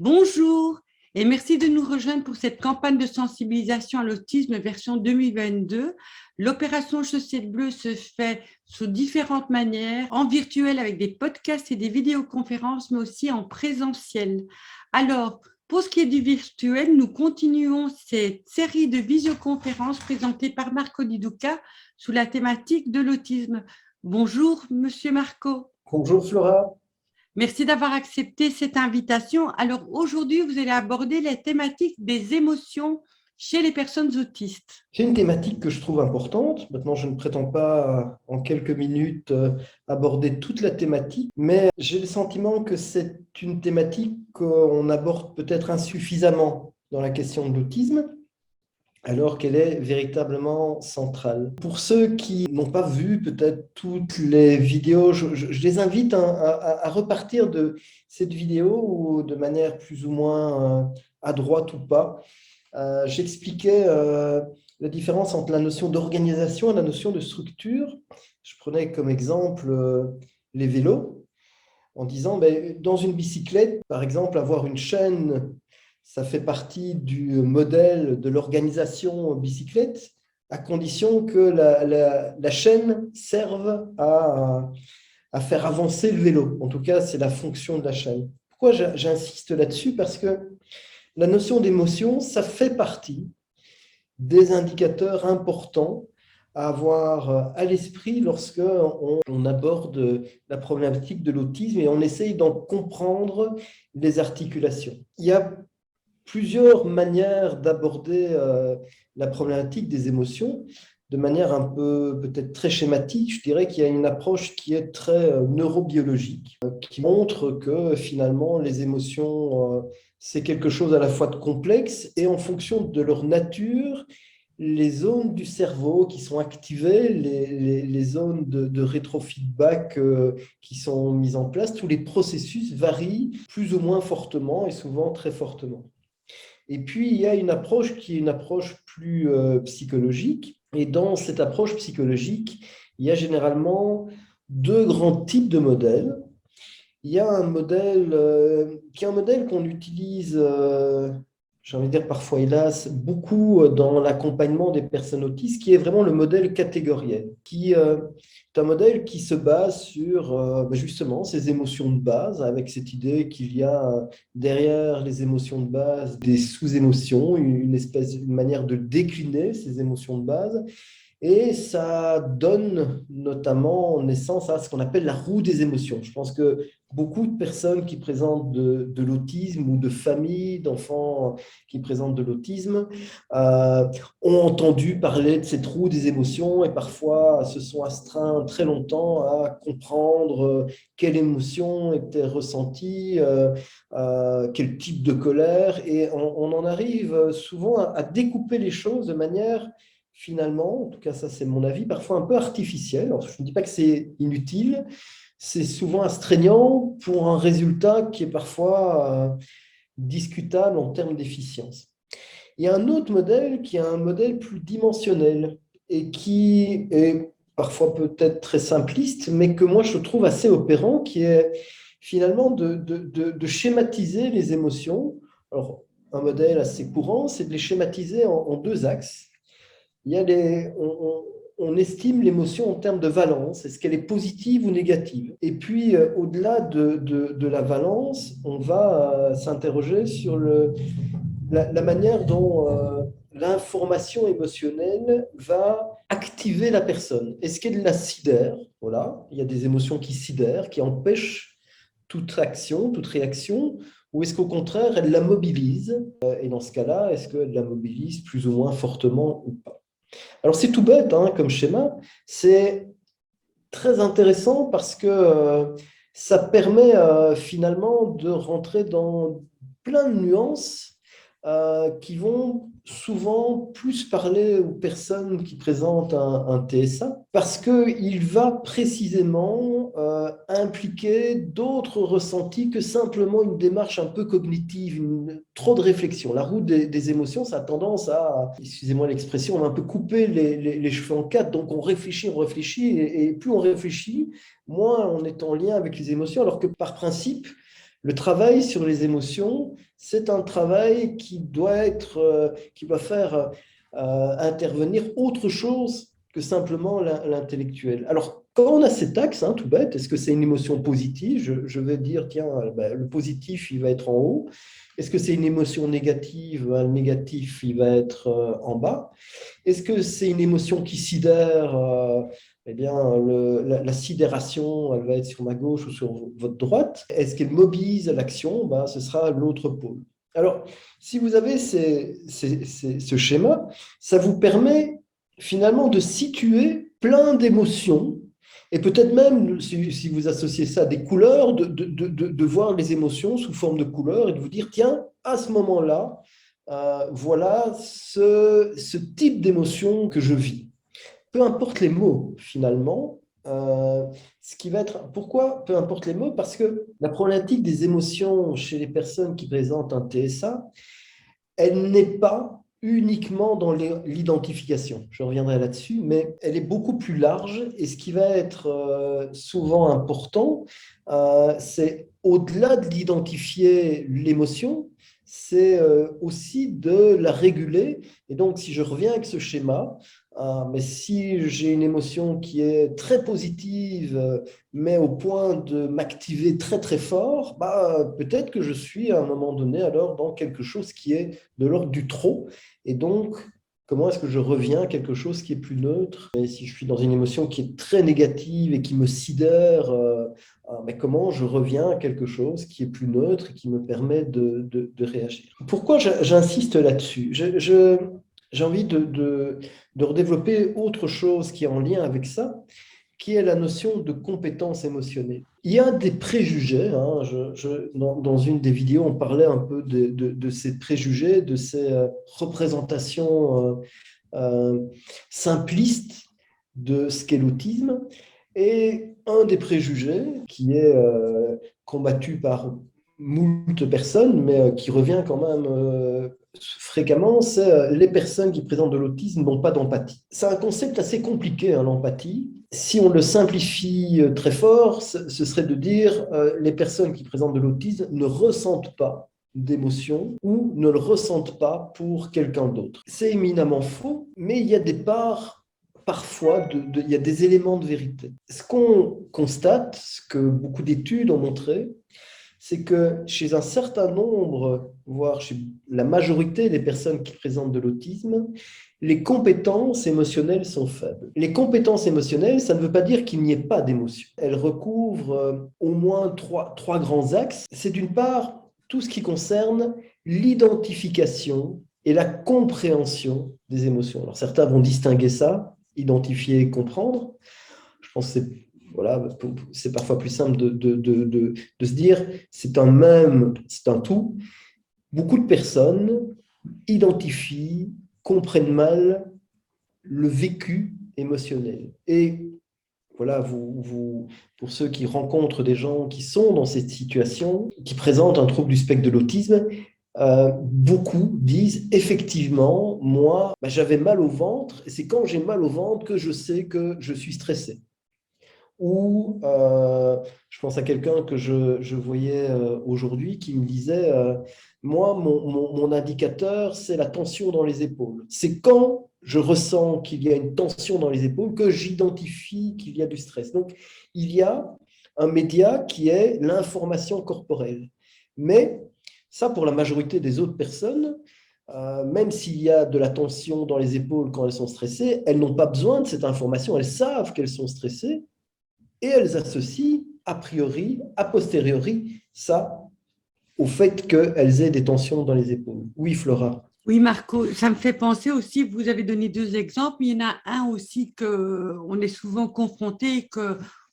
Bonjour et merci de nous rejoindre pour cette campagne de sensibilisation à l'autisme version 2022. L'opération Chaussette Bleue se fait sous différentes manières, en virtuel avec des podcasts et des vidéoconférences, mais aussi en présentiel. Alors, pour ce qui est du virtuel, nous continuons cette série de visioconférences présentées par Marco Di Duca sous la thématique de l'autisme. Bonjour, Monsieur Marco. Bonjour Flora. Merci d'avoir accepté cette invitation. Alors aujourd'hui, vous allez aborder la thématique des émotions chez les personnes autistes. C'est une thématique que je trouve importante. Maintenant, je ne prétends pas en quelques minutes aborder toute la thématique, mais j'ai le sentiment que c'est une thématique qu'on aborde peut-être insuffisamment dans la question de l'autisme, alors qu'elle est véritablement centrale. Pour ceux qui n'ont pas vu peut-être toutes les vidéos, je les invite à repartir de cette vidéo de manière plus ou moins à droite ou pas. J'expliquais la différence entre la notion d'organisation et la notion de structure. Je prenais comme exemple les vélos en disant, dans une bicyclette, par exemple, avoir une chaîne, ça fait partie du modèle de l'organisation bicyclette, à condition que la chaîne serve à faire avancer le vélo. En tout cas, c'est la fonction de la chaîne. Pourquoi j'insiste là-dessus? Parce que la notion d'émotion, ça fait partie des indicateurs importants à avoir à l'esprit lorsque on aborde la problématique de l'autisme et on essaye d'en comprendre les articulations. Il y a plusieurs manières d'aborder la problématique des émotions de manière un peu peut-être très schématique. Je dirais qu'il y a une approche qui est très neurobiologique, qui montre que finalement les émotions, c'est quelque chose à la fois de complexe et en fonction de leur nature, les zones du cerveau qui sont activées, les zones de rétrofeedback qui sont mises en place, tous les processus varient plus ou moins fortement et souvent très fortement. Et puis, il y a une approche qui est une approche plus psychologique. Et dans cette approche psychologique, il y a généralement deux grands types de modèles. Il y a un modèle qui est un modèle qu'on utilise, j'ai envie de dire parfois hélas, beaucoup dans l'accompagnement des personnes autistes, qui est vraiment le modèle catégoriel, qui est un modèle qui se base sur justement ces émotions de base, avec cette idée qu'il y a derrière les émotions de base des sous-émotions, une manière de décliner ces émotions de base. Et ça donne notamment naissance à ce qu'on appelle la roue des émotions. Je pense que beaucoup de personnes qui présentent de l'autisme ou de familles d'enfants qui présentent de l'autisme ont entendu parler de cette roue des émotions et parfois se sont astreints très longtemps à comprendre quelle émotion était ressentie, quel type de colère. Et on en arrive souvent à découper les choses de manière finalement, en tout cas ça c'est mon avis, parfois un peu artificiel. Alors, je ne dis pas que c'est inutile, c'est souvent astreignant pour un résultat qui est parfois discutable en termes d'efficience. Il y a un autre modèle qui est un modèle plus dimensionnel et qui est parfois peut-être très simpliste, mais que moi je trouve assez opérant, qui est finalement de schématiser les émotions. Alors, un modèle assez courant, c'est de les schématiser en deux axes. Il y a on estime l'émotion en termes de valence. Est-ce qu'elle est positive ou négative? Et puis, au-delà de la valence, on va s'interroger sur la manière dont l'information émotionnelle va activer la personne. Est-ce qu'elle la sidère? Voilà, il y a des émotions qui sidèrent, qui empêchent toute action, toute réaction, ou est-ce qu'au contraire, elle la mobilise? Et dans ce cas-là, est-ce qu'elle la mobilise plus ou moins fortement ou pas? Alors, c'est tout bête comme schéma, c'est très intéressant parce que ça permet finalement de rentrer dans plein de nuances qui vont souvent plus parler aux personnes qui présentent un TSA parce qu'il va précisément impliquer d'autres ressentis que simplement une démarche un peu cognitive, trop de réflexion. La roue des émotions, ça a tendance à, excusez-moi l'expression, un peu couper les cheveux en quatre. Donc on réfléchit, et plus on réfléchit, moins on est en lien avec les émotions, alors que par principe, Le travail sur les émotions, c'est un travail qui doit faire intervenir autre chose que simplement l'intellectuel. Alors, quand on a cet axe, tout bête, est-ce que c'est une émotion positive? Je vais dire, tiens, le positif, il va être en haut. Est-ce que c'est une émotion négative? Le négatif, il va être en bas. Est-ce que c'est une émotion qui sidère? Eh bien, la sidération, elle va être sur ma gauche ou sur votre droite. Est-ce qu'elle mobilise l'action? Ce sera l'autre pôle. Alors, si vous avez ce schéma, ça vous permet finalement de situer plein d'émotions et peut-être même, si vous associez ça à des couleurs, de voir les émotions sous forme de couleurs et de vous dire, tiens, à ce moment-là, voilà ce type d'émotion que je vis. Peu importe les mots, finalement, ce qui va être... Pourquoi peu importe les mots? Parce que la problématique des émotions chez les personnes qui présentent un TSA, elle n'est pas uniquement dans l'identification. Je reviendrai là-dessus, mais elle est beaucoup plus large. Et ce qui va être souvent important, c'est au-delà de l'identifier l'émotion, c'est aussi de la réguler. Et donc, si je reviens avec ce schéma, mais si j'ai une émotion qui est très positive, mais au point de m'activer très très fort, peut-être que je suis à un moment donné alors dans quelque chose qui est de l'ordre du trop. Et donc, comment est-ce que je reviens à quelque chose qui est plus neutre? Et si je suis dans une émotion qui est très négative et qui me sidère, mais comment je reviens à quelque chose qui est plus neutre et qui me permet de réagir? Pourquoi j'insiste là-dessus? J'ai envie de redévelopper autre chose qui est en lien avec ça, qui est la notion de compétence émotionnelle. Il y a des préjugés. Dans une des vidéos, on parlait un peu de ces préjugés, de ces représentations simplistes de ce qu'est l'autisme. Et un des préjugés qui est combattu par moult personnes, mais qui revient quand même fréquemment, c'est les personnes qui présentent de l'autisme n'ont pas d'empathie. C'est un concept assez compliqué, l'empathie. Si on le simplifie très fort, ce serait de dire les personnes qui présentent de l'autisme ne ressentent pas d'émotion ou ne le ressentent pas pour quelqu'un d'autre. C'est éminemment faux, mais il y a des parts, parfois, il y a des éléments de vérité. Ce qu'on constate, ce que beaucoup d'études ont montré, c'est que chez un certain nombre, voire chez la majorité des personnes qui présentent de l'autisme, les compétences émotionnelles sont faibles. Les compétences émotionnelles, ça ne veut pas dire qu'il n'y ait pas d'émotion. Elles recouvrent au moins trois grands axes. C'est d'une part tout ce qui concerne l'identification et la compréhension des émotions. Alors certains vont distinguer ça, identifier et comprendre. Je pense que c'est parfois plus simple de se dire c'est un tout. Beaucoup de personnes identifient, comprennent mal le vécu émotionnel. Et voilà, pour ceux qui rencontrent des gens qui sont dans cette situation, qui présentent un trouble du spectre de l'autisme, beaucoup disent effectivement, moi, j'avais mal au ventre, et c'est quand j'ai mal au ventre que je sais que je suis stressé. Ou je pense à quelqu'un que je voyais aujourd'hui qui me disait moi, mon indicateur, c'est la tension dans les épaules. C'est quand je ressens qu'il y a une tension dans les épaules que j'identifie qu'il y a du stress. Donc, il y a un média qui est l'information corporelle. Mais ça, pour la majorité des autres personnes, même s'il y a de la tension dans les épaules quand elles sont stressées, elles n'ont pas besoin de cette information. Elles savent qu'elles sont stressées. Et elles associent a priori, a posteriori, ça au fait qu'elles aient des tensions dans les épaules. Oui, Flora. Oui, Marco, ça me fait penser aussi, vous avez donné deux exemples, mais il y en a un aussi qu'on est souvent confronté,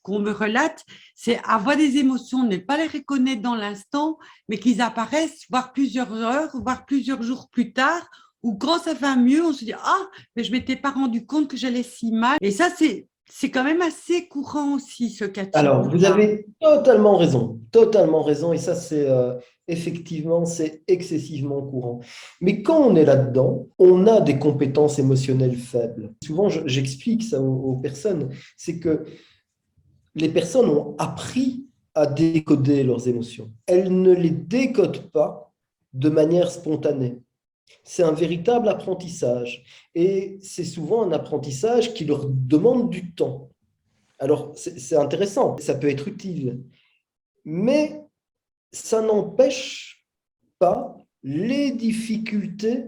qu'on me relate, c'est avoir des émotions, ne pas les reconnaître dans l'instant, mais qu'ils apparaissent, voire plusieurs heures, voire plusieurs jours plus tard, ou quand ça va mieux, on se dit, ah, mais je ne m'étais pas rendu compte que j'allais si mal. Et ça, c'est quand même assez courant aussi, ce cas de Alors, vous figure-là. avez totalement raison, et ça, c'est effectivement, c'est excessivement courant. Mais quand on est là-dedans, on a des compétences émotionnelles faibles. Souvent, j'explique ça aux personnes, c'est que les personnes ont appris à décoder leurs émotions. Elles ne les décodent pas de manière spontanée. C'est un véritable apprentissage. Et c'est souvent un apprentissage qui leur demande du temps. Alors, c'est intéressant, ça peut être utile, mais ça n'empêche pas les difficultés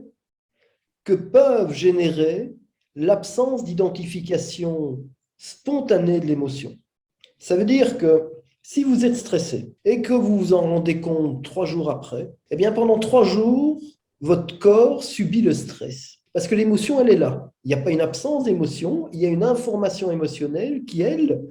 que peuvent générer l'absence d'identification spontanée de l'émotion. Ça veut dire que si vous êtes stressé et que vous vous en rendez compte 3 jours après, eh bien pendant 3 jours, votre corps subit le stress. Parce que l'émotion, elle est là. Il n'y a pas une absence d'émotion, il y a une information émotionnelle qui, elle,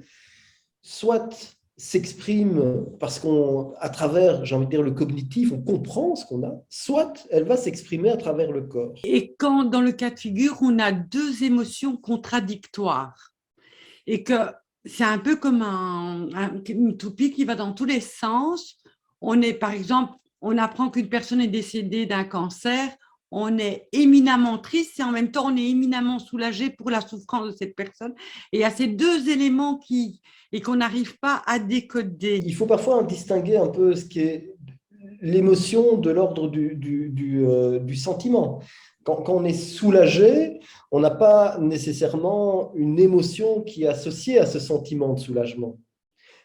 soit s'exprime parce qu'à travers, j'ai envie de dire, le cognitif, on comprend ce qu'on a, soit elle va s'exprimer à travers le corps. Et quand, dans le cas de figure, on a deux émotions contradictoires et que c'est un peu comme une toupie qui va dans tous les sens. On est, par exemple, on apprend qu'une personne est décédée d'un cancer, on est éminemment triste et en même temps, on est éminemment soulagé pour la souffrance de cette personne. Et il y a ces deux éléments et qu'on n'arrive pas à décoder. Il faut parfois distinguer un peu ce qui est l'émotion de l'ordre du sentiment. Quand on est soulagé, on n'a pas nécessairement une émotion qui est associée à ce sentiment de soulagement.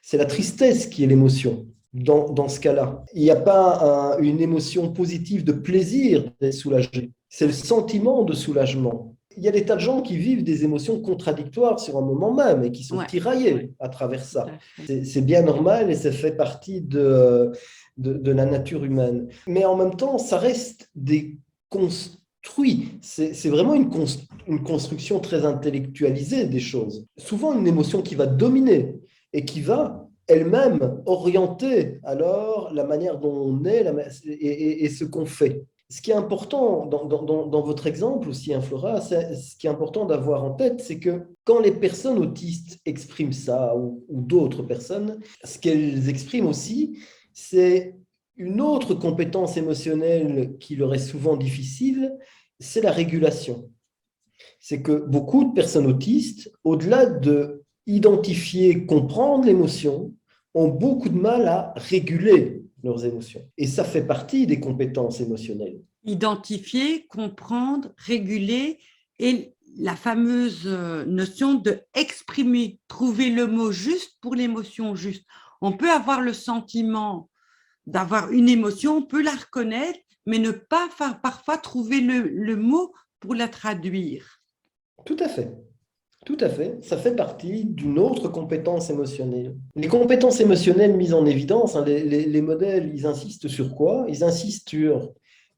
C'est la tristesse qui est l'émotion dans ce cas-là. Il n'y a pas une émotion positive de plaisir d'être soulagé. C'est le sentiment de soulagement. Il y a des tas de gens qui vivent des émotions contradictoires sur un moment même et qui sont tiraillés à travers ça. C'est bien normal et ça fait partie de la nature humaine. Mais en même temps, ça reste des construits. C'est vraiment une construction très intellectualisée des choses. Souvent une émotion qui va dominer et qui va elle-même orienter alors la manière dont on est et ce qu'on fait. Ce qui est important dans votre exemple aussi, hein, Flora, ce qui est important d'avoir en tête, c'est que quand les personnes autistes expriment ça ou d'autres personnes, ce qu'elles expriment aussi, c'est une autre compétence émotionnelle qui leur est souvent difficile, c'est la régulation. C'est que beaucoup de personnes autistes, au-delà de identifier, comprendre l'émotion, ont beaucoup de mal à réguler leurs émotions. Et ça fait partie des compétences émotionnelles. Identifier, comprendre, réguler et la fameuse notion de exprimer, trouver le mot juste pour l'émotion juste. On peut avoir le sentiment d'avoir une émotion, on peut la reconnaître, mais ne pas parfois trouver le mot pour la traduire. Tout à fait. Tout à fait, ça fait partie d'une autre compétence émotionnelle. Les compétences émotionnelles mises en évidence, hein, les modèles, ils insistent sur quoi? Ils insistent sur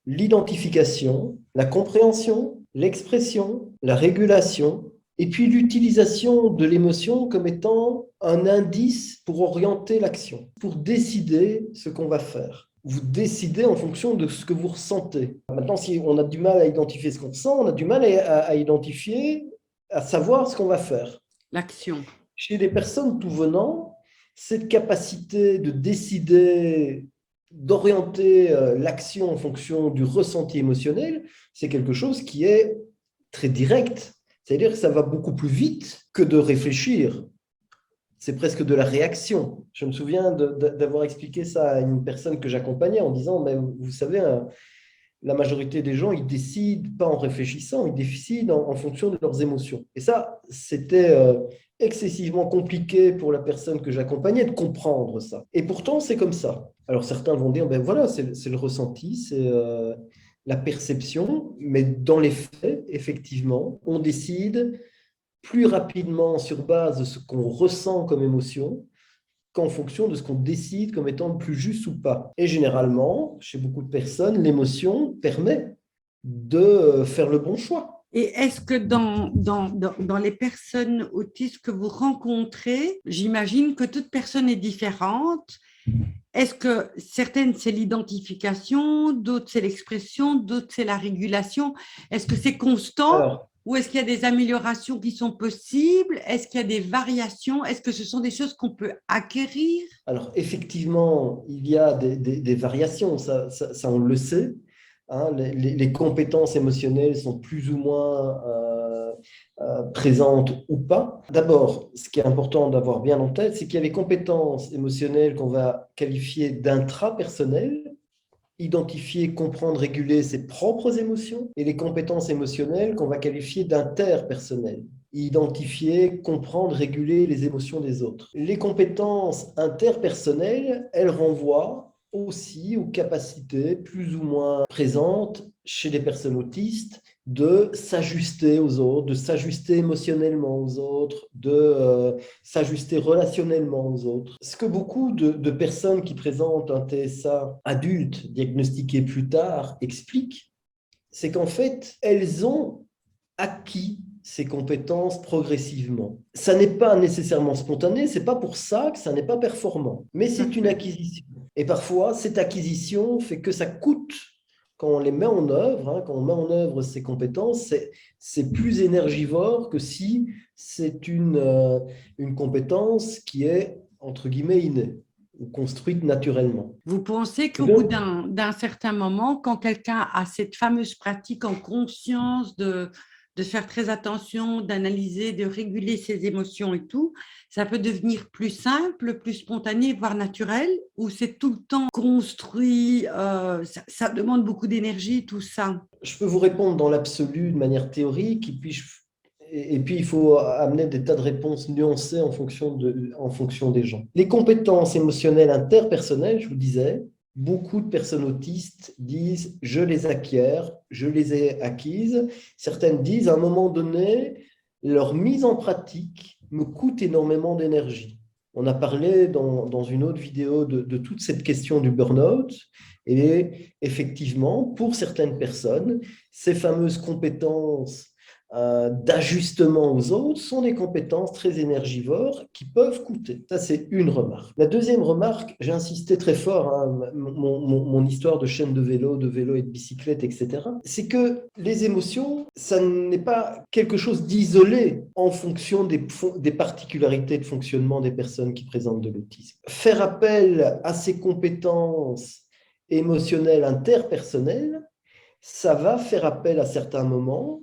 l'identification, la compréhension, l'expression, la régulation, et puis l'utilisation de l'émotion comme étant un indice pour orienter l'action, pour décider ce qu'on va faire. Vous décidez en fonction de ce que vous ressentez. Maintenant, si on a du mal à identifier ce qu'on ressent, on a du mal à identifier, à savoir ce qu'on va faire. L'action. Chez les personnes tout venant, cette capacité de décider, d'orienter l'action en fonction du ressenti émotionnel, c'est quelque chose qui est très direct. C'est-à-dire que ça va beaucoup plus vite que de réfléchir. C'est presque de la réaction. Je me souviens d'avoir expliqué ça à une personne que j'accompagnais en disant, mais vous savez, la majorité des gens, ils décident pas en réfléchissant, ils décident en fonction de leurs émotions. Et ça, c'était excessivement compliqué pour la personne que j'accompagnais de comprendre ça. Et pourtant, c'est comme ça. Alors certains vont dire, ben voilà, c'est le ressenti, c'est la perception, mais dans les faits, effectivement, on décide plus rapidement sur base de ce qu'on ressent comme émotion qu'en fonction de ce qu'on décide comme étant le plus juste ou pas. Et généralement, chez beaucoup de personnes, l'émotion permet de faire le bon choix. Et est-ce que dans les personnes autistes que vous rencontrez, j'imagine que toute personne est différente. Est-ce que certaines, c'est l'identification, d'autres, c'est l'expression, d'autres, c'est la régulation? Est-ce que c'est constant? Ou est-ce qu'il y a des améliorations qui sont possibles? Est-ce qu'il y a des variations? Est-ce que ce sont des choses qu'on peut acquérir? Alors, effectivement, il y a des variations, ça, on le sait. Hein, les compétences émotionnelles sont plus ou moins présentes ou pas. D'abord, ce qui est important d'avoir bien en tête, c'est qu'il y a les compétences émotionnelles qu'on va qualifier d'intrapersonnelles, identifier, comprendre, réguler ses propres émotions, et les compétences émotionnelles qu'on va qualifier d'interpersonnelles, identifier, comprendre, réguler les émotions des autres. Les compétences interpersonnelles, elles renvoient aussi aux capacités plus ou moins présentes chez les personnes autistes de s'ajuster aux autres, de s'ajuster émotionnellement aux autres, de s'ajuster relationnellement aux autres. Ce que beaucoup de personnes qui présentent un TSA adulte diagnostiqué plus tard expliquent, c'est qu'en fait, elles ont acquis ces compétences progressivement. Ça n'est pas nécessairement spontané, c'est pas pour ça que ça n'est pas performant, mais c'est une acquisition. Et parfois, cette acquisition fait que ça coûte quand on les met en œuvre, quand on met en œuvre ces compétences, c'est plus énergivore que si c'est une compétence qui est, entre guillemets, innée ou construite naturellement. Vous pensez qu'au bout d'un certain moment, quand quelqu'un a cette fameuse pratique en conscience de faire très attention, d'analyser, de réguler ses émotions et tout, ça peut devenir plus simple, plus spontané, voire naturel, ou c'est tout le temps construit, ça demande beaucoup d'énergie, tout ça? Je peux vous répondre dans l'absolu de manière théorique, et puis il faut amener des tas de réponses nuancées en fonction des gens. Les compétences émotionnelles interpersonnelles, je vous disais, beaucoup de personnes autistes disent « je les acquiers, je les ai acquises ». Certaines disent à un moment donné, leur mise en pratique me coûte énormément d'énergie. On a parlé dans une autre vidéo de toute cette question du burn-out. Et effectivement, pour certaines personnes, ces fameuses compétences d'ajustement aux autres sont des compétences très énergivores qui peuvent coûter. Ça, c'est une remarque. La deuxième remarque, j'ai insisté très fort, mon histoire de chaîne de vélo et de bicyclette, etc., c'est que les émotions, ça n'est pas quelque chose d'isolé en fonction des particularités de fonctionnement des personnes qui présentent de l'autisme. Faire appel à ces compétences émotionnelles interpersonnelles, ça va faire appel à certains moments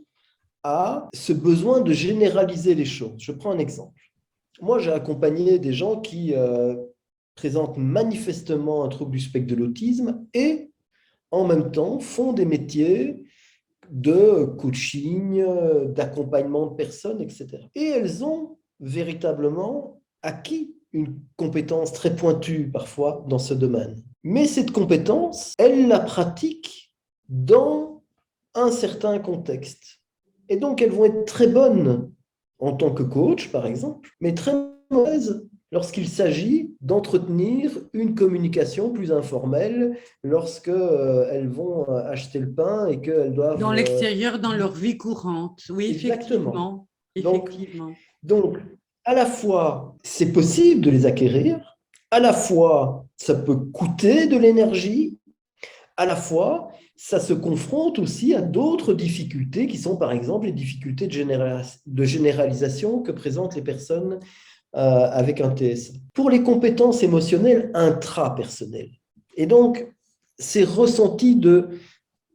à ce besoin de généraliser les choses. Je prends un exemple. Moi, j'ai accompagné des gens qui présentent manifestement un trouble du spectre de l'autisme et en même temps font des métiers de coaching, d'accompagnement de personnes, etc. Et elles ont véritablement acquis une compétence très pointue parfois dans ce domaine. Mais cette compétence, elles la pratiquent dans un certain contexte. Et donc, elles vont être très bonnes en tant que coach, par exemple, mais très mauvaises lorsqu'il s'agit d'entretenir une communication plus informelle, lorsque elles vont acheter le pain et qu'elles doivent... Dans l'extérieur, dans leur vie courante. Oui, Exactement. effectivement. Donc, à la fois, c'est possible de les acquérir, à la fois, ça peut coûter de l'énergie, à la fois, ça se confronte aussi à d'autres difficultés qui sont par exemple les difficultés de généralisation que présentent les personnes avec un TSA. Pour les compétences émotionnelles intrapersonnelles, et donc c'est ressenti de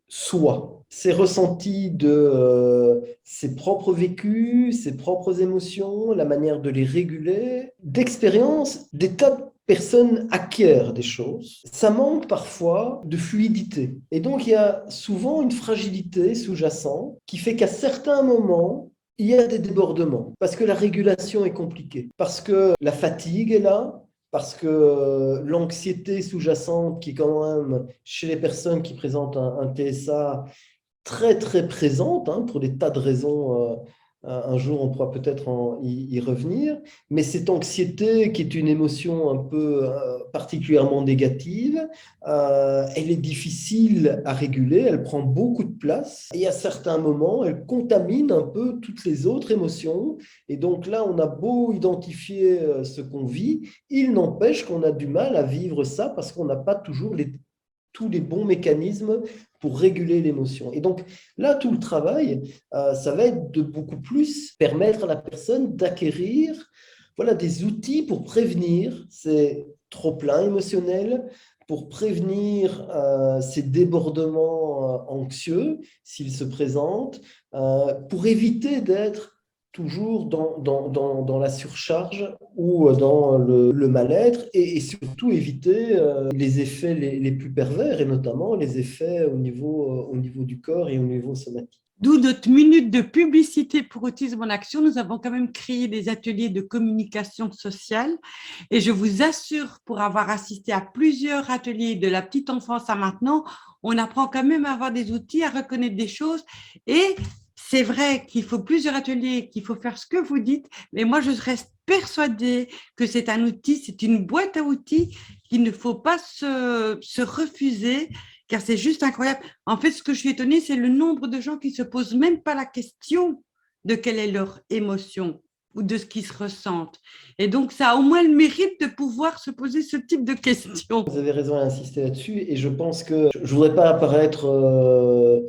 soi, c'est ressenti de ses propres vécus, ses propres émotions, la manière de les réguler, d'expérience, des tas de personnes acquièrent des choses. Ça manque parfois de fluidité. Et donc, il y a souvent une fragilité sous-jacente qui fait qu'à certains moments, il y a des débordements parce que la régulation est compliquée, parce que la fatigue est là, parce que l'anxiété sous-jacente qui est quand même chez les personnes qui présentent un TSA très très présente pour des tas de raisons. Un jour, on pourra peut-être y revenir. Mais cette anxiété, qui est une émotion un peu particulièrement négative, elle est difficile à réguler, elle prend beaucoup de place. Et à certains moments, elle contamine un peu toutes les autres émotions. Et donc là, on a beau identifier ce qu'on vit, il n'empêche qu'on a du mal à vivre ça parce qu'on n'a pas toujours tous les bons mécanismes pour réguler l'émotion. Et donc là, tout le travail, ça va être de beaucoup plus permettre à la personne d'acquérir des outils pour prévenir ces trop-pleins émotionnels, pour prévenir ces débordements anxieux s'ils se présentent, pour éviter d'être toujours dans la surcharge ou dans le mal-être et surtout éviter les effets les plus pervers et notamment les effets au niveau du corps et au niveau somatique. D'où notre minute de publicité pour Autisme en Action. Nous avons quand même créé des ateliers de communication sociale et je vous assure, pour avoir assisté à plusieurs ateliers de la petite enfance à maintenant, on apprend quand même à avoir des outils, à reconnaître des choses et c'est vrai qu'il faut plusieurs ateliers, qu'il faut faire ce que vous dites, mais moi je reste persuadée que c'est un outil, c'est une boîte à outils qu'il ne faut pas se refuser car c'est juste incroyable. En fait, ce que je suis étonnée, c'est le nombre de gens qui ne se posent même pas la question de quelle est leur émotion ou de ce qu'ils se ressentent. Et donc, ça a au moins le mérite de pouvoir se poser ce type de questions. Vous avez raison à insister là-dessus et je pense que je ne voudrais pas apparaître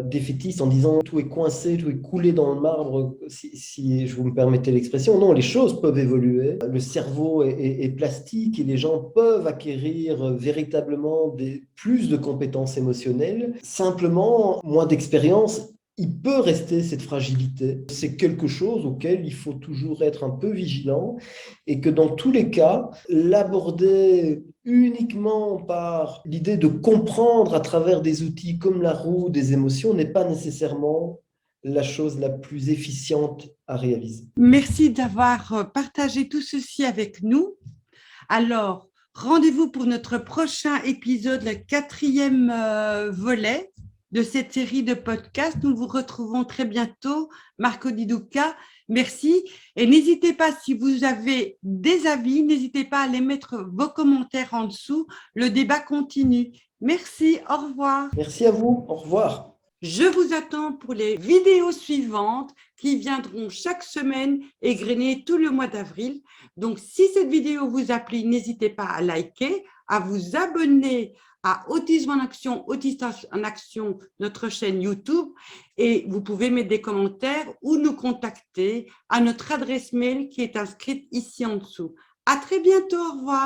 défaitiste en disant tout est coincé, tout est coulé dans le marbre, si je vous me permettez l'expression. Non, les choses peuvent évoluer. Le cerveau est plastique et les gens peuvent acquérir véritablement plus de compétences émotionnelles. Simplement, moins d'expérience. Il peut rester cette fragilité. C'est quelque chose auquel il faut toujours être un peu vigilant et que dans tous les cas, l'aborder uniquement par l'idée de comprendre à travers des outils comme la roue des émotions n'est pas nécessairement la chose la plus efficiente à réaliser. Merci d'avoir partagé tout ceci avec nous. Alors, rendez-vous pour notre prochain épisode, le 4e volet de cette série de podcasts. Nous vous retrouvons très bientôt. Marco Di Duca, merci. Et n'hésitez pas, si vous avez des avis, n'hésitez pas à les mettre vos commentaires en dessous. Le débat continue. Merci, au revoir. Merci à vous, au revoir. Je vous attends pour les vidéos suivantes qui viendront chaque semaine égrener tout le mois d'avril. Donc, si cette vidéo vous a plu, n'hésitez pas à liker, à vous abonner à Autisme en Action, Autisme en Action, notre chaîne YouTube. Et vous pouvez mettre des commentaires ou nous contacter à notre adresse mail qui est inscrite ici en dessous. À très bientôt, au revoir.